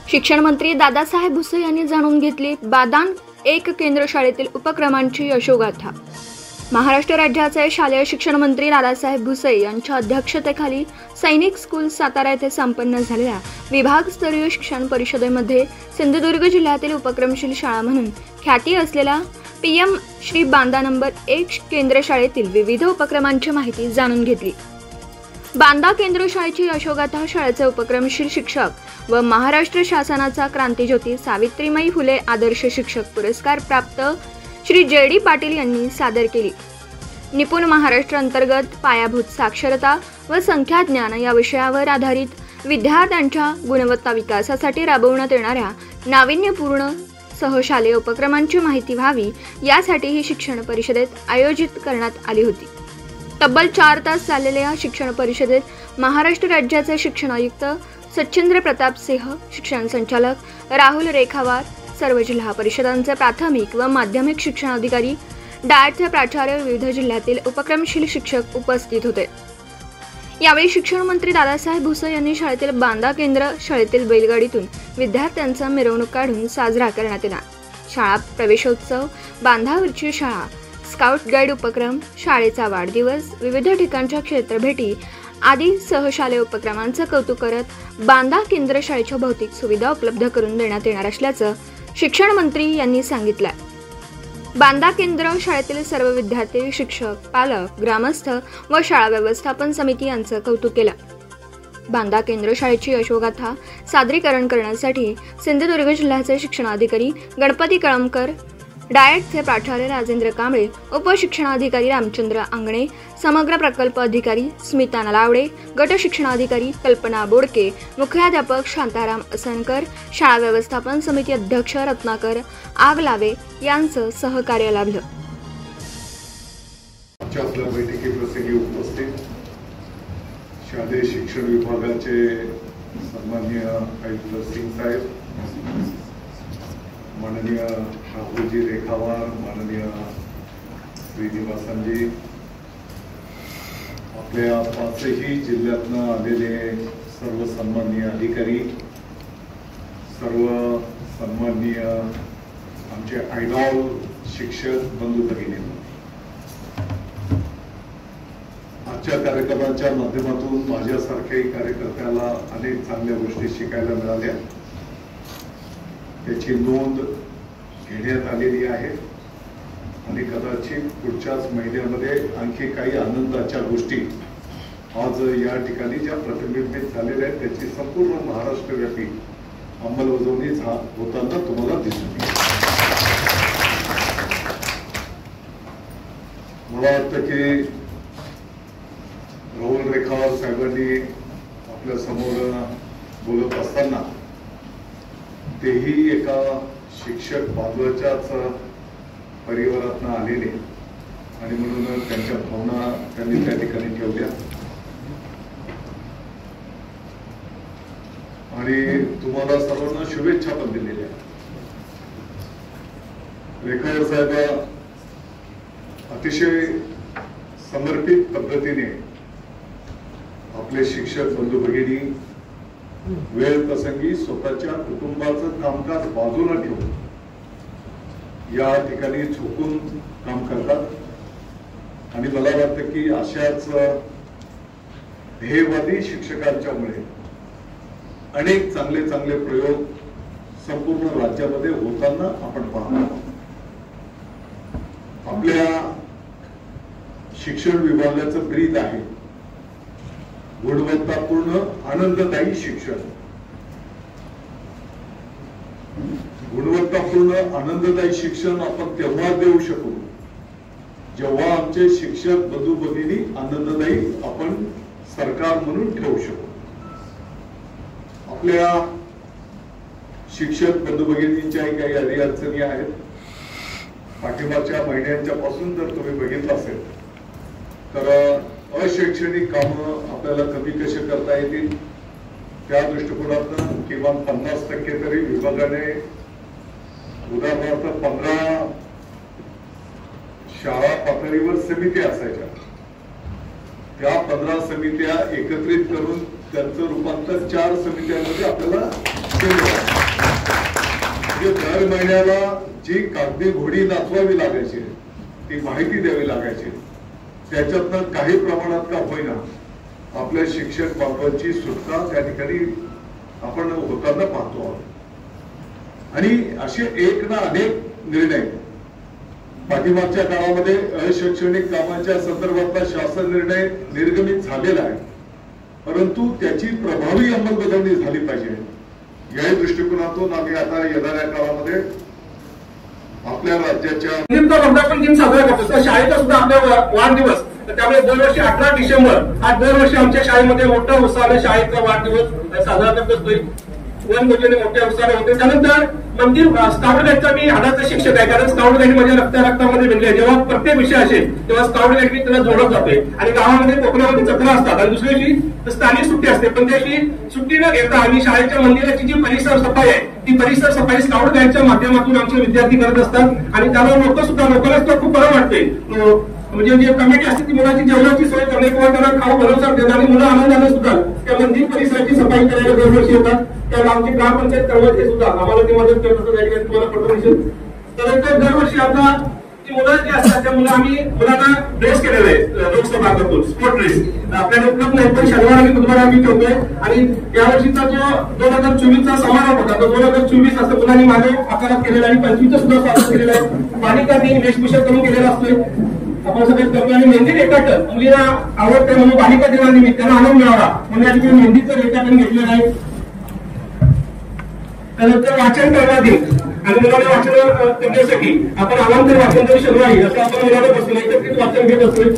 शिक्षण मंत्री दादासाहेब भुसे यांनी जाणून घेतली बादान एक केंद्र शाळेतील उपक्रमांची यशोगाथा। महाराष्ट्र राज्याचे शालेय शिक्षण मंत्री दादासाहेब भुसे यांच्या अध्यक्षतेखाली सैनिक स्कूल सातारा येथे संपन्न झालेल्या विभागस्तरीय शिक्षण परिषदेमध्ये सिंधुदुर्ग जिल्ह्यातील उपक्रमशील शाळा म्हणून ख्याती असलेल्या पीएम श्री बांदा नंबर 1 केंद्र शाळेतील विविध उपक्रमांची माहिती जाणून घेतली। बांदा केंद्र शाळेची यशोगाथा शाळेचे उपक्रमशील शिक्षक व महाराष्ट्र शासनाचा क्रांतिज्योती सावित्रीबाई फुले आदर्श शिक्षक पुरस्कार प्राप्त श्री जे.डी. पाटील यांनी सादर केली। निपुण महाराष्ट्र अंतर्गत पायाभूत साक्षरता व संख्याज्ञान या विषयावर आधारित विद्यार्थ्यांच्या गुणवत्ता विकासासाठी राबवण्यात येणाऱ्या नाविन्यपूर्ण सहशालेय उपक्रमांची माहिती व्हावी यासाठी ही शिक्षण परिषदेत आयोजित करण्यात आली होती। तब्बल 4 तास चाललेल्या शिक्षण परिषदेत महाराष्ट्र राज्याचे शिक्षण आयुक्त सचिंद्र प्रताप सिंह, शिक्षण संचालक राहुल रेखावार, सर्व जिल्हा परिषदांचे प्राथमिक व माध्यमिक शिक्षण अधिकारी, डाएटचे प्राचार्य, विविध जिल्ह्यातील उपक्रमशील शिक्षक उपस्थित होते। यावेळी शिक्षण मंत्री दादासाहेब भुसे यांनी शाळेतील बांदा केंद्र शाळेतील बैलगाडीतून विद्यार्थ्यांचा मिरवणूक काढून साजरा करण्यात आला। शाळा प्रवेशोत्सव, बांधावरची शाळा, स्काउट गाईड उपक्रम, शाळेचा वाढदिवस, विविध ठिकाणच्या क्षेत्रभेटी आदी सहशालेय उपक्रमांचे कौतुक करत बांदा केंद्र शाळेच्या भौतिक सुविधा उपलब्ध करून देण्यात येणार असल्याचं शिक्षण मंत्री यांनी सांगितलं। बांदा केंद्र शाळेतील सर्व विद्यार्थी, शिक्षक, पालक, ग्रामस्थ व शाळा व्यवस्थापन समिती यांचं कौतुक केलं। बांदा केंद्र शाळेची यशोगाथा सादरीकरण करण्यासाठी सिंधुदुर्ग जिल्ह्याचे शिक्षणाधिकारी गणपती कळमकर, डाएटचे प्राचार्य राजेंद्र कांबळे, उपशिक्षणाधिकारी रामचंद्र आंगणे, समग्र प्रकल्प अधिकारी स्मिता नलावडे, गट शिक्षणाधिकारी कल्पना बोडके, मुख्याध्यापक शांताराम असनकर, शाळा व्यवस्थापन समिती अध्यक्ष रत्नाकर आगलावे यांचं सहकार्य लाभलं। बैठकीप्रसंगी उपस्थित शालेय शिक्षण विभागाचे सन्माननीय आयुक्त सिंग साहेब, माननीय राहुलजी रेखावार, माननीय श्रीनिवासनजी, आपल्या 5ही जिल्ह्यातनं आलेले सर्व सन्माननीय अधिकारी, सर्व सन्माननीय आमचे आयडॉल शिक्षक बंधू भगिनी, आजच्या कार्यक्रमाच्या माध्यमातून माझ्यासारख्याही कार्यकर्त्याला अनेक चांगल्या गोष्टी शिकायला मिळाल्या, त्याची नोंद घेण्यात आलेली आहे आणि कदाचित पुढच्याच महिन्यामध्ये आणखी काही आनंदाच्या गोष्टी आज या ठिकाणी ज्या प्रतिबिंबित झालेल्या आहेत त्याची संपूर्ण महाराष्ट्रव्यापी अंमलबजावणी होताना तुम्हाला दिसून येईल। मला वाटतं की राहुल रेखावार साहेबांनी आपल्या समोर बोलत असताना तेही एका शिक्षक बांधवाच्याच परिवारातून आलेले आणि म्हणून त्यांच्या भावना त्यांनी त्या ठिकाणी ठेवल्या आणि तुम्हाला सर्वांना शुभेच्छा पण दिलेल्या। रेखावार साहेब अतिशय समर्पित पद्धतीने आपले शिक्षक बंधू भगिनी वेळ प्रसंगी स्वतःच्या कुटुंबाचं कामकाज बाजूला ठेवून या ठिकाणी झोकून काम करतात आणि मला वाटतं की अशाच ध्येयवादी शिक्षकांच्यामुळे अनेक चांगले चांगले प्रयोग संपूर्ण राज्यामध्ये होताना आपण पाहतो। आपल्या शिक्षण विभागाचं ब्रीद आहे गुणवत्तापूर्ण आनंददायी शिक्षण। गुणवत्तापूर्ण आनंददायी शिक्षण आपण तेव्हा देऊ शकू जेव्हा आमचे शिक्षक बंधू भगिनी आनंददायी आपण सरकार म्हणून ठेवू शकू। आपल्या शिक्षक बंधू भगिनींच्याही काही अडीअडचणी आहेत। पाठिंबाच्या महिन्यांच्या पासून जर तुम्ही बघितलं असेल तर अशैक्षणिक कामं आपल्याला कमी कसे करता येतील त्या दृष्टिकोनातून किमान 50% तरी विभागाने, उदाहरणार्थ 15 शाळा पातळीवर समिती असायच्या, त्या 15 समित्या एकत्रित करून त्यांचं रूपांतर 4 समित्यांमध्ये आपल्याला केलेलं आहे. म्हणजे दर महिन्याला जी कागदी घोडी नाचवावी लागायची, ती माहिती द्यावी लागायची, त्याच्यातनं काही प्रमाणात का होईना आपल्या शिक्षक बांधवांची सुटका त्या ठिकाणी आपण होताना पाहतो आहोत. आणि असे एक ना अनेक निर्णय पाठीमागच्या काळामध्ये अशैक्षणिक कामांच्या संदर्भातला शासन निर्णय निर्गमित झालेला आहे, परंतु त्याची प्रभावी अंमलबजावणी झाली पाहिजे. या दृष्टिकोनातून आम्ही आता येणाऱ्या काळामध्ये आपल्या राज्याच्या वर्धापन दिन साजरा करतो. तर शाळेचा सुद्धा आपला वाढदिवस, त्यामुळे दरवर्षी 18 डिसेंबर हा दरवर्षी आमच्या शाळेमध्ये मोठ्या उत्साहाने शाळेचा वाढदिवस साजरा करत असतोय. वन योजने मोठ्या उत्साहाने होते. त्यानंतर मंदिर स्काउट गाईडचा मी आधारचा शिक्षक आहे, कारण स्काउट गाईड माझ्या रक्तामध्ये बनले. जेव्हा प्रत्येक विषय असेल तेव्हा स्काउट गाईड मी त्याला जोडत जातोय. आणि गावामध्ये कोकणामध्ये जत्रा असतात आणि दुसऱ्या दिवशी स्थानिक सुट्टी असते, पण त्याची सुट्टी न घेता आम्ही शाळेच्या मंदिराची जी परिसर सफाई आहे ती परिसर सफाई स्काउट गाईडच्या माध्यमातून आमचे विद्यार्थी करत असतात. आणि त्याला लोक सुद्धा लोकांनाच खूप बरं वाटते. म्हणजे जे कमिटी असते ती मुलाची जेवणाची सोय करणे किंवा त्यांना खाऊ भरवसा देणं आणि मुलं आनंदाने सुद्धा त्या मंदिर परिसराची सफाई करायला दरवर्षी येतात. त्या आमची ग्रामपंचायत कर्मचारी सुद्धा आम्हाला ती मदत करत असतात. तुम्हाला परमिशन तर दरवर्षी आता ती मुलं जी असतात त्या मुलं आम्ही मुलांना ड्रेस केलेला आहे लोकसभा करतो, स्पोर्ट ड्रेस आपल्याला उपलब्ध नाही, पण शनिवार आणि बुधवार आम्ही ठेवतोय. आणि यावर्षीचा जो 2024चा समारोप होता तो 2024 असं मुलांनी मागे आकारात केलेला आणि 25 सुद्धा स्वागत केलेलं आहे. बालिकांनी वेशभूषा करून केलेला असतोय. आपण सगळे करतो आणि मेहंदी रेखाटन मुलीला आवडते म्हणून बालिका दिनानिमित्त त्यांना आनंद मिळावा म्हणून या ठिकाणी मेहंदीचं रेखाटन घेतलेलं आहे. त्यानंतर वाचन करण्यात येईल आणि मुलांना वाचन करण्यासाठी आपण आवांतर वाचन जरी शनिवारी असं आपण मुलांना बसून एकत्रित वाचन घेत असतोय.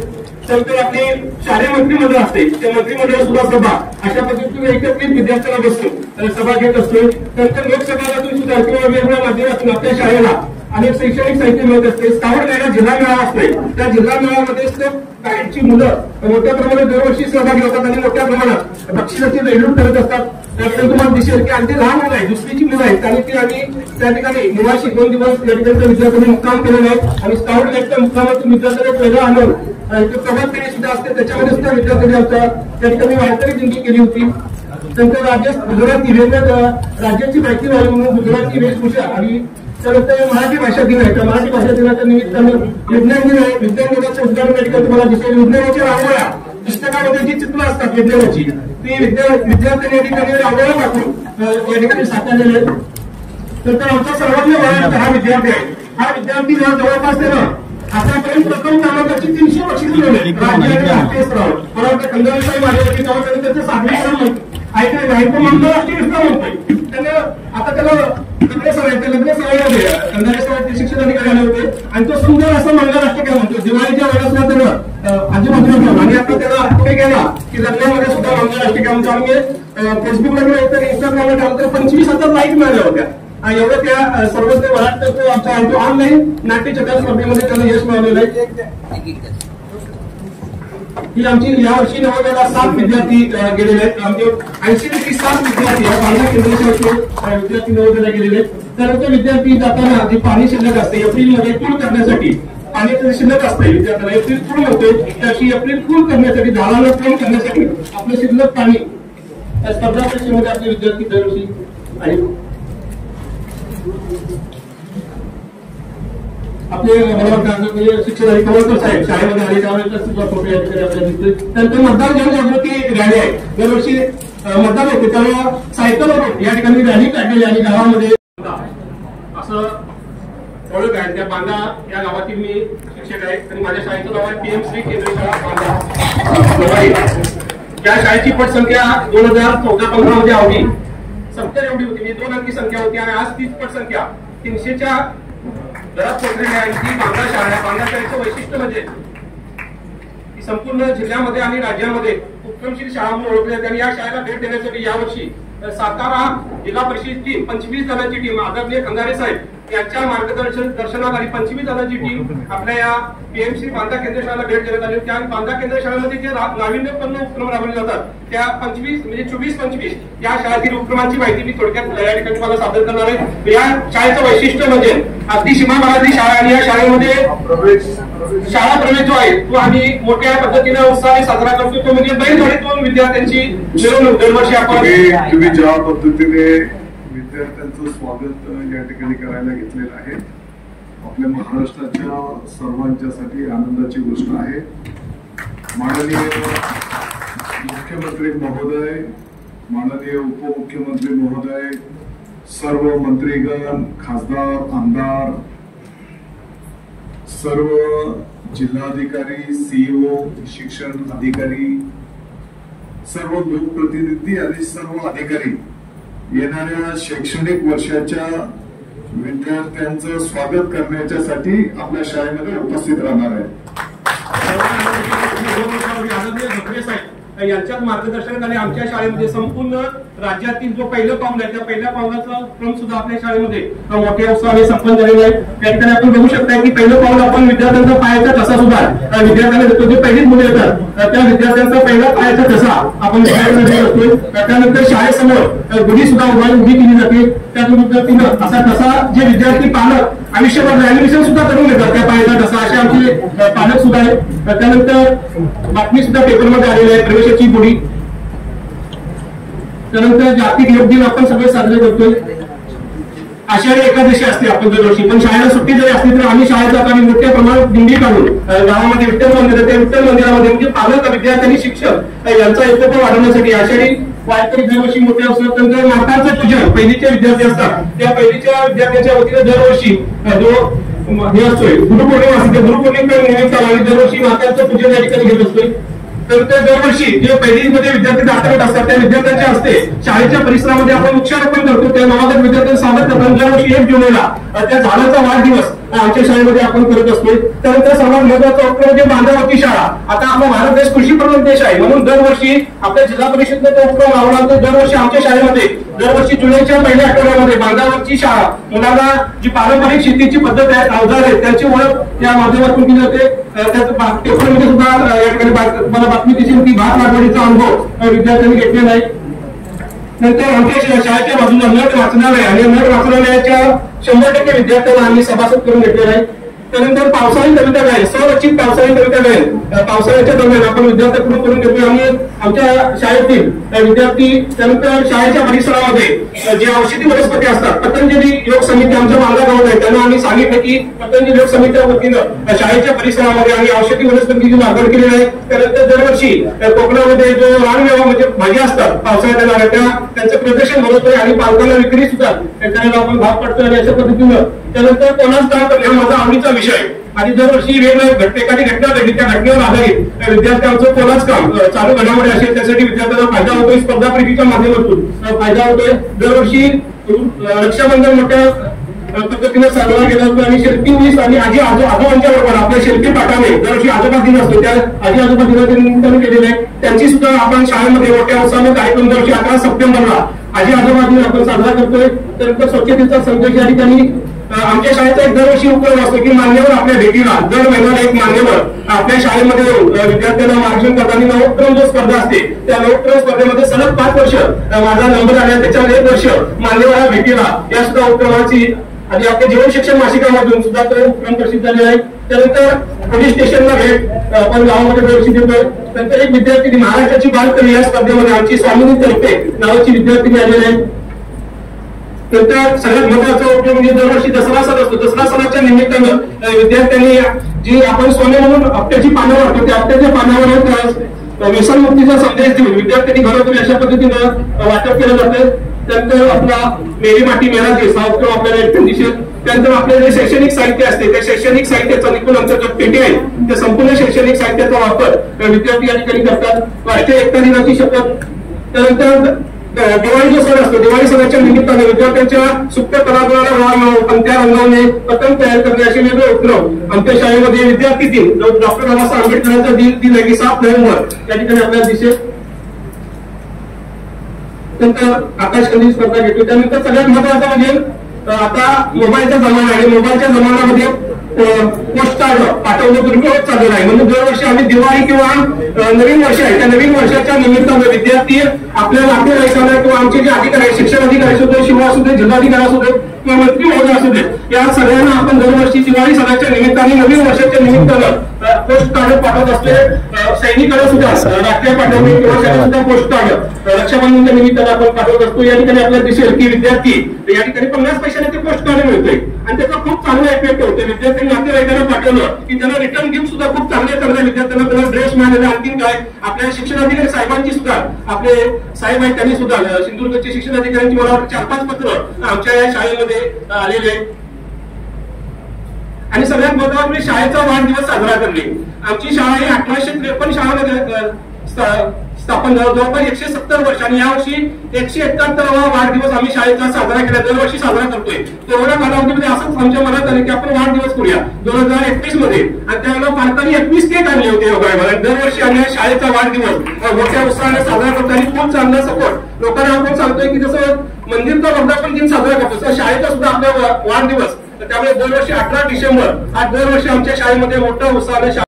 त्यानंतर आपली शालेय मंत्रिमंडळ असते, त्या मंत्रिमंडळ सुद्धा सभा अशा पद्धतीने एकत्रित विद्यार्थ्यांना बसून सभा घेत असतोय. त्यानंतर लोकसभातून सुद्धा किंवा वेगवेगळ्या माध्यमातून आपल्या शाळेला अनेक शैक्षणिक साहित्य मिळत असते. स्काउट गाईडला जिल्हा मेळावा असतोय, त्या जिल्हा मेळाव्यामध्ये गाईडची मुलं मोठ्या प्रमाणात दरवर्षी सहभागी होतात आणि मोठ्या प्रमाणात बक्षिसाची देणगी करत असतात. त्याकडे तुम्हाला दिसेल की अगदी लहान मुलं आहे, दुसरीची मुलं आहेत आणि ती आम्ही त्या ठिकाणी निवासी 2 दिवस या ठिकाणच्या विद्यार्थ्यांनी मुक्काम केलेला आहे. आणि स्काउट गाईडच्या मुक्कामातून विद्यार्थ्यांना एक वेगळा आनंद प्रभात फेरी सुद्धा असते, त्याच्यामध्ये सुद्धा विद्यार्थ्यांनी आमच्या त्या ठिकाणी वारकरी दिंडी केली होती. त्यानंतर गुजराती राज्याची माहिती व्हावी म्हणून गुजराती वेशभूषा आणि त्यानंतर मराठी भाषा दिन आहे. त्या मराठी भाषा दिनाच्या निमित्तानं विज्ञान दिन आहे. विज्ञान दिनाचं उद्घाटन या ठिकाणी तुम्हाला दिसेल. विज्ञानाच्या रांगोळ्या पुस्तकामध्ये जी चित्र असतात विज्ञानाची ती विद्यार्थ्यांनी या ठिकाणी रांगोळ्या टाकून या ठिकाणी साकारलेले आहेत. तर आमचा सर्वांना वयाचा हा विद्यार्थी आहे. हा विद्यार्थी जवळपास त्यानं आतापर्यंत प्रथम क्रमांकाची 300 बक्षीस मिळवली राज्य आणि राष्ट्रीय स्तरावर. मला वाटतं खंडरासाहेब माझ्या तेव्हा त्यांनी त्याचं 7वे क्रमांक ऐकलं नाही, तो आंतरराष्ट्रीय स्तरावर म्हणतोय. त्यानं आता त्याला लग्न सरायमध्ये खंडारे सरायचे शिक्षण अधिकारी आले होते आणि तो सुंदर असं मंगळाष्टक म्हणतो. दिवाळीच्या वेळेस त्यानं आजूबाजूला आणि आता त्याला पुढे गेला की लग्नामध्ये सुद्धा मंगळाष्टक म्हणतो. आणि फेसबुकला किंवा इंस्टाग्रामला टाकलं तर 25,000 लाईक मिळाल्या होत्या. एवढं त्या सर्वस्व महाराष्ट्राचं आमच्या ऑनलाईन नाट्यचित्र स्पर्धेमध्ये त्यांना यश मिळालेलं आहे. ही आमची यावर्षी नवोदयाला 7 विद्यार्थी गेलेले आहेत. आमचे 80पैकी 7 विद्यार्थी बांधा केंद्र शाळेचे विद्यार्थी नवोदयाला गेलेले आहेत. त्यानंतर विद्यार्थी जाताना जी पाणी शिल्लक असते एप्रिलमध्ये पूल करण्यासाठी पाणी शिल्लक असते विद्यार्थ्यांना एप्रिल पूल होते त्याची एप्रिल पूल करण्यासाठी झाडाला पूल करण्यासाठी आपलं शिल्लक पाणी त्या स्पर्धा परीक्षेमध्ये आपले विद्यार्थी दरवर्षी आहेत. आपले शिक्षण कवळकर साहेब शाळेमध्ये आले त्यावेळेस सुद्धा फोटो या ठिकाणी आपल्याला दिसतोय. त्यानंतर मतदार जनजागृती रॅली आहे. दरवर्षी मतदान होते त्यामुळे सायकल या ठिकाणी रॅली काढलेली आणि गावामध्ये असं ओळख आहे. त्या बांधा या गावातील मी शिक्षक आहे आणि माझ्या शाळेचं नाव आहे पीएमसी केंद्रीय शाळा बांधा. त्या शाळेची पटसंख्या 2014-15 मध्ये आवडी 70 एवढी होती, म्हणजे 2 अंकी संख्या होती आणि आज तीच पटसंख्या 300च्या घरात पोहोचलेली आहे. ती बांधा शाळा आहे. बांधा शाळेचं वैशिष्ट्य म्हणजे ती संपूर्ण जिल्ह्यामध्ये आणि राज्यामध्ये उत्तमशील शाळा म्हणून ओळखली जाते. आणि या शाळेला भेट देण्यासाठी यावर्षी सातारा जिल्हा परिषद टीम 25 जणांची टीम आदरणीय खंदारे साहेब यांच्या मार्गदर्शनाखाली 25 जणांची टीम आपल्या या पीएमसी बांधा केंद्र शाळेला भेट देण्यात आली. त्या बांधा केंद्र शाळेमध्ये जे नाविन्यपूर्ण उपक्रम राबवले जातात त्या 25 म्हणजे 24-25 या शाळेतील उपक्रमांची माहिती मी थोडक्यात या ठिकाणी मला सादर करणार आहे. या शाळेचं वैशिष्ट्य म्हणजे अगदी सीमा भागातली शाळा आणि या शाळेमध्ये शाळा प्रवेश जो आहे तो आम्ही मोठ्या पद्धतीने उत्साहाने साजरा करतो. तो म्हणजे बैलगाडीतून विद्यार्थ्यांची मिरवणूक दरवर्षी आपण तुम्ही ज्या पद्धतीने विद्यार्थ्यांचं स्वागत या ठिकाणी करायला घेतलेलं आहे. आपल्या महाराष्ट्राच्या सर्वांच्यासाठी आनंदाची गोष्ट आहे. माननीय मुख्यमंत्री महोदय, माननीय उपमुख्यमंत्री महोदय, सर्व मंत्रीगण, खासदार, आमदार, सर्व जिल्हाधिकारी, सीईओ, शिक्षण अधिकारी, सर्व लोकप्रतिनिधी आणि सर्व अधिकारी येणाऱ्या शैक्षणिक वर्षाच्या विद्यार्थ्यांचं स्वागत करण्यासाठी आपल्या शाळेमध्ये उपस्थित राहणार आहे. यांच्याच मार्गदर्शनाखाली आमच्या शाळेमध्ये संपूर्ण राज्यातील जो पहिलं पाऊल आहे त्या पहिल्या पावलाचा क्रम सुद्धा आपल्या शाळेमध्ये मोठ्या उत्साहाने संपन्न झालेला आहे. त्या ठिकाणी आपण बघू शकता की पहिलं पाऊल आपण विद्यार्थ्यांचा पायाचा ठसा सुद्धा विद्यार्थ्यांना देतो. जे पहिलीच मुले येतात त्या विद्यार्थ्यांचा पहिला पायाचा ठसा आपण विद्यार्थ्यांना देतोय. त्यानंतर शाळेसमोर गुढी सुद्धा उभी केली जाते. त्या पद्धतीनं असा ठसा जे विद्यार्थी पालक आयुष्यभर ग्रॅज्युएशन सुद्धा करून घेतात त्या पायाचा ठसा असे आमचे पालक सुद्धा आहेत. त्यानंतर बातमी सुद्धा पेपरमध्ये आलेली आहे प्रवेशाची गुढी. त्यानंतर जागतिक योग दिन आपण सगळे साजरे करतोय. आषाढी एकादशी असते आपण दरवर्षी, पण शाळेला सुट्टी जरी असली तर आम्ही शाळेत जाताना मोठ्या प्रमाणात दिंडी काढून गावामध्ये विठ्ठल मंदिर, त्या विठ्ठल मंदिरामध्ये म्हणजे पालक, विद्यार्थी, शिक्षक यांचा एकोपा वाढवण्यासाठी आषाढी वारकरी दरवर्षी मोठ्या असतात. नंतर मातांचं पूजन पहिलीचे विद्यार्थी असतात त्या पहिलीच्या विद्यार्थ्यांच्या वतीने दरवर्षी जो हे असतोय गुरुपौर्णिमा असते, गुरुपौर्णिमेनिमित्तानं आम्ही दरवर्षी मातांचं पूजन या ठिकाणी घेत असतोय. तर दरवर्षी जे पहिलीमध्ये विद्यार्थी दाखल असतात त्या विद्यार्थ्यांच्या हस्ते शाळेच्या परिसरामध्ये आपण वृक्षारोपण करतो. त्या नवागत विद्यार्थ्यांचं स्वागत करताना दरवर्षी 1 जुलैला त्या झाडाचा वाढदिवस आमच्या शाळेमध्ये आपण करत असतो. त्यानंतर सर्वात महत्वाचा उपक्रम म्हणजे बांधावरती शाळा. आता आपला भारत देश कृषीप्रधान देश आहे म्हणून दरवर्षी आपल्या जिल्हा परिषदेने तो उपक्रम लावला. तर दरवर्षी आमच्या शाळेमध्ये दरवर्षी जुलैच्या पहिल्या आठवड्यामध्ये बांधावरची शाळा मुलांना जी पारंपरिक शेतीची पद्धत आहे, अवजार आहेत त्यांची ओळख त्या माध्यमातून केली जाते. पेपरमध्ये सुद्धा या ठिकाणी मला बातमी दिसेल की भात लागवडीचा अनुभव विद्यार्थ्यांनी घेतलेला आहे. नंतर आमच्या शाळेच्या बाजूला नट वाचनालय आणि नट वाचनालयाच्या 100% विद्यार्थ्यांना आम्ही सभासद करून घेतलेला आहे. त्यानंतर पावसाळी कविता गायन, संरक्षित पावसाळी कविता गायन पावसाळ्याच्या दरम्यान आपण विद्यार्थ्यांकडून करून घेतोय. आणि आमच्या शाळेतील विद्यार्थी त्यानंतर शाळेच्या परिसरामध्ये जे औषधी वनस्पती असतात, पतंजली योग समिती आमच्या मालगा गावात आहे त्यांना आम्ही सांगितलं की पतंजली योग समितीच्या वतीनं शाळेच्या परिसरामध्ये आम्ही औषधी वनस्पतीची लागवड केलेली आहे. त्यानंतर दरवर्षी कोकणामध्ये जो रानमेवा म्हणजे भाज्या असतात पावसाळ्यात येणाऱ्या त्यांचं प्रदर्शन बनवतोय आणि पालकांना विक्री सुद्धा करायला आपण भाग पडतोय. आणि अशा पद्धतीनं त्यानंतर कोणाच काम करणे माझा आवडीचा विषय आणि दरवर्षी वेगवेगळ्या एखादी घटना घडली त्या घटनेवर आधारित विद्यार्थ्यांचं कोणाच काम चालू घडामोडी असेल त्यासाठी विद्यार्थ्यांना फायदा होतोय. स्पर्धा परीक्षेच्या माध्यमातून फायदा होतोय. दरवर्षी रक्षाबंधन मोठ्या पद्धतीने साजरा केला जातो आणि शिल्पी वीस आणि आजी आजोबांच्या बरोबर आपल्या शिल्पी पाठाने दरवर्षी आजोबा दिन असतो त्या आजी आजोबा दिनाच्या निमित्ताने केलेले आहे. त्यांची सुद्धा आपण शाळेमध्ये मोठ्या उत्साहाने कार्यक्रम दरवर्षी 11 सप्टेंबरला आजी आजोबा दिन आपण साजरा करतोय. त्यानंतर स्वच्छतेचा संदेश या ठिकाणी आमच्या शाळेचा एक दरवर्षी उपक्रम असतो की मान्यवर आपल्या भेटीला दर महिन्याला एक मान्यवर आपल्या शाळेमध्ये विद्यार्थ्यांना मार्गदर्शन करताना नवोत्तम जो स्पर्धा असते त्या नवोत्तम स्पर्धेमध्ये सलग 5 वर्ष माझा नंबर आला. त्याच्यामध्ये 1 वर्ष मान्यवर भेटीला या सुद्धा उपक्रमाची आणि आपल्या जीवन शिक्षण मासिकामधून सुद्धा तो उपक्रम प्रसिद्ध झालेला आहे. त्यानंतर पोलीस स्टेशनला भेट आपण गावामध्ये दरवर्षी देतोय. नंतर एक विद्यार्थी महाराष्ट्राची बालकवी या स्पर्धेमध्ये आमची स्वामिनी तर्फे नावाची विद्यार्थी आलेली आहे. नंतर सगळ्यात महत्वाचा उपयोग म्हणजे दरवर्षी दसरा सण असतो. दसरा सणाच्या निमित्तानं विद्यार्थ्यांनी जी आपण सोने म्हणून आपट्याची पानं वाटतो त्या आपट्याच्या पानावर व्यसनमुक्तीचा संदेश देऊन विद्यार्थ्यांनी घरोघरी अशा पद्धतीनं वाटप केलं जातं. त्यानंतर आपला मेरी माटी मेरा देश हा उपक्रम आपल्याला एक दिसेल. त्यानंतर आपलं जे शैक्षणिक साहित्य असते त्या शैक्षणिक साहित्याचा निपुण अंतर्गत पेटी आहे त्या संपूर्ण शैक्षणिक साहित्याचा वापर विद्यार्थी या ठिकाणी करतात. राष्ट्रीय एकता दिनाची शपथ. त्यानंतर दिवाळी जो सण असतो दिवाळी सणाच्या निमित्ताने विद्यार्थ्यांच्या सुप्त कलागुणाला पंत्या रंगवणे, पतंग तयार करणे असे वेगळे उपक्रम आमच्या शाळेमध्ये विद्यार्थी दिन डॉक्टर बाबासाहेब आंबेडकरांचा दिन आहे की 7 नोव्हेंबर या ठिकाणी आपल्याला दिसेल. नंतर आकाशकंदील स्पर्धा घेतो. त्यानंतर सगळ्यात महत्वाचं म्हणजे आता मोबाईलचा जमाना आहे. मोबाईलच्या जमान्यामध्ये पोस्ट कार्ड पाठवणं दुरुपयोग चालू आहे म्हणून दरवर्षी आम्ही दिवाळी किंवा नवीन वर्ष आहे त्या नवीन वर्षाच्या निमित्ताने विद्यार्थी आपल्या नातेवाईकांना किंवा आमचे जे अधिकारी शिक्षण अधिकारी सुद्धा शिवा सुद्धा जिल्हाधिकारी सुद्धा किंवा मंत्री महोदय असू दे, या सगळ्यांना आपण दरवर्षी दिवाळी सणाच्या निमित्ताने नवीन वर्षाच्या निमित्तानं पोस्ट कार्ड पाठवत असते. सैनिकांना सुद्धा राष्ट्रीय पाठवणी किंवा त्यांना सुद्धा पोस्ट कार्ड रक्षाबंधनच्या निमित्तानं आपण पाठवत असतो. या ठिकाणी आपल्याला दिसेल की विद्यार्थी या ठिकाणी 50 पैशाने ते पोस्ट कार्ड मिळतोय आणि त्याचा खूप चांगला इफेक्ट होतो. विद्यार्थ्यांनी नातेवाईकांना पाठवलं की त्यांना रिटर्न गिफ्ट सुद्धा खूप चांगल्या विद्यार्थ्यांना त्यांना ड्रेस मिळालेला. आणखीन काय आपल्या शिक्षणाधिकारी साहेबांची सुद्धा आपले साहेब आहेत त्यांनी सुद्धा सिंधुदुर्गचे शिक्षणाधिकाऱ्यांची मला 4-5 पत्र आमच्या या शाळेमध्ये आलेले. आणि सगळ्यात महत्त्वाचं म्हणजे शाळेचा वाढदिवस साजरा करणे. आमची शाळा ही 1853 शाळेमध्ये स्थापन झालं, जवळपास 170 वर्ष आणि यावर्षी 171वा वाढदिवस आम्ही शाळेचा साजरा केला, दरवर्षी साजरा करतोय. कोरोना कालावधीमध्ये असंच आमच्या मनात आलं की आपण वाढदिवस करूया 2021 मध्ये आणि त्यावेळेला भारताने 21 केक आणले होते योगायोगाने. दरवर्षी आम्ही शाळेचा वाढदिवस मोठ्या उत्साहाने साजरा करतो आणि खूप चांगला सपोर्ट लोकांना आपण सांगतोय की जसं मंदिरचा वर्धापन दिन साजरा करतो तसं शाळेचा सुद्धा आपला वाढदिवस. त्यामुळे दरवर्षी 18 डिसेंबर हा दरवर्षी आमच्या शाळेमध्ये मोठ्या उत्साहाने.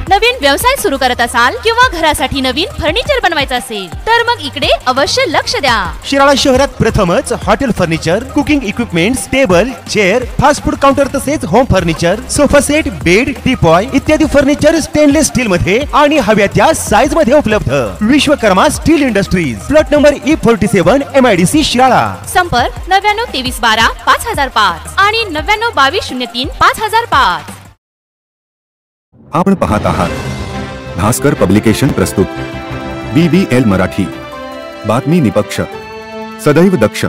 नवीन व्यवसाय सुरू करत असाल किंवा घरासाठी नवीन फर्निचर बनवायचं असेल तर मग इकडे अवश्य लक्ष द्या. शिराळा शहरात प्रथमच hotel furniture, cooking equipments, table, chair, fast food counter तसेच home furniture, sofa set, bed, teapoy इत्यादी फर्निचर स्टेनलेस स्टील मध्ये आणि हव्या त्या साईज मध्ये उपलब्ध. Vishwakarma steel industries, plot number E47 MIDC Shirala. संपर्क 99 23 12 5005 आणि 99 22 03 5005. आपण पाहत आहात भास्कर पब्लिकेशन प्रस्तुत BBL मराठी, बातमी निपक्ष, सदैव दक्ष.